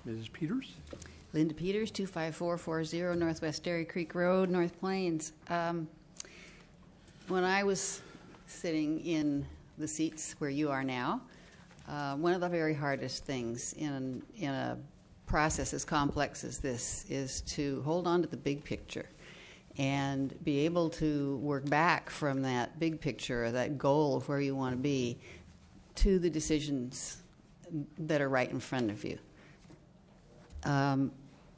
Mrs. Peters? Linda Peters, 25440 Northwest Dairy Creek Road, North Plains. When I was sitting in the seats where you are now, one of the very hardest things in a process as complex as this is to hold on to the big picture and be able to work back from that big picture, or that goal of where you want to be, to the decisions that are right in front of you.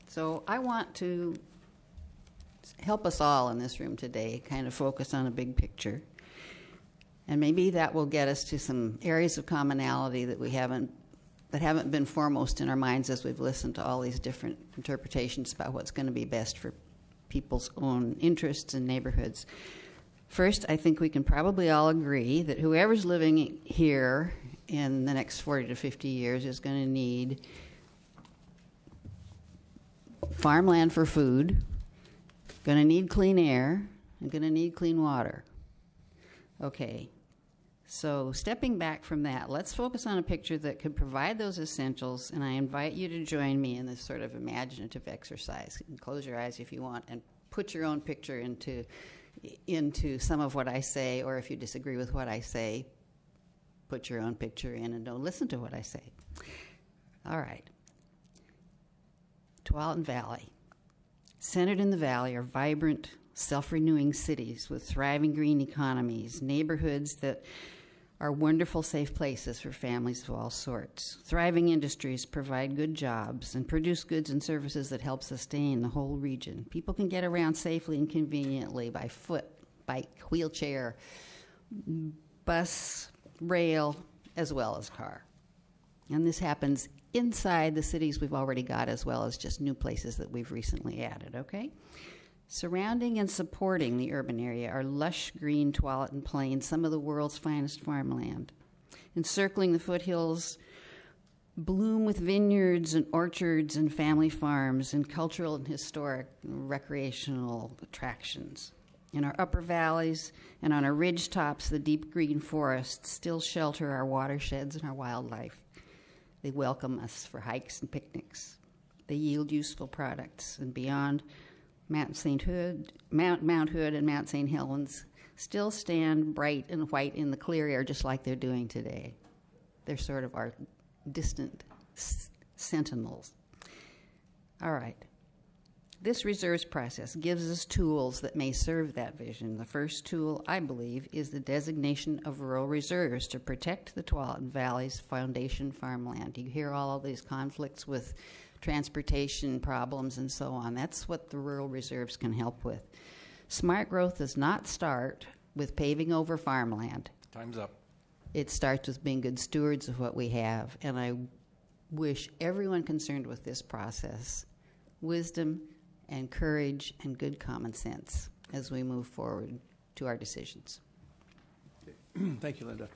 So I want to help us all in this room today kind of focus on a big picture. And maybe that will get us to some areas of commonality that haven't been foremost in our minds as we've listened to all these different interpretations about what's going to be best for people's own interests and neighborhoods. First, I think we can probably all agree that whoever's living here in the next 40 to 50 years is going to need farmland for food, going to need clean air, and going to need clean water. Okay, so stepping back from that, let's focus on a picture that could provide those essentials, and I invite you to join me in this sort of imaginative exercise. You can close your eyes if you want and put your own picture into some of what I say, or if you disagree with what I say, put your own picture in and don't listen to what I say. All right. Tualatin Valley. Centered in the valley are vibrant, self-renewing cities with thriving green economies, neighborhoods that are wonderful, safe places for families of all sorts. Thriving industries provide good jobs and produce goods and services that help sustain the whole region. People can get around safely and conveniently by foot, bike, wheelchair, bus, rail, as well as car. And this happens inside the cities we've already got, as well as just new places that we've recently added, okay? Surrounding and supporting the urban area are lush green Tualatin Plains, some of the world's finest farmland. Encircling the foothills bloom with vineyards and orchards and family farms and cultural and historic and recreational attractions. In our upper valleys and on our ridge tops, the deep green forests still shelter our watersheds and our wildlife. They welcome us for hikes and picnics. They yield useful products, and beyond, Mount Hood and Mount St. Helens still stand bright and white in the clear air just like they're doing today. They're sort of our distant sentinels. All right. This reserves process gives us tools that may serve that vision. The first tool, I believe, is the designation of rural reserves to protect the Tualatin Valley's foundation farmland. You hear all of these conflicts with transportation problems and so on. That's what the rural reserves can help with. Smart growth does not start with paving over farmland. Time's up. It starts with being good stewards of what we have. And I wish everyone concerned with this process wisdom and courage and good common sense as we move forward to our decisions. Thank you, Linda.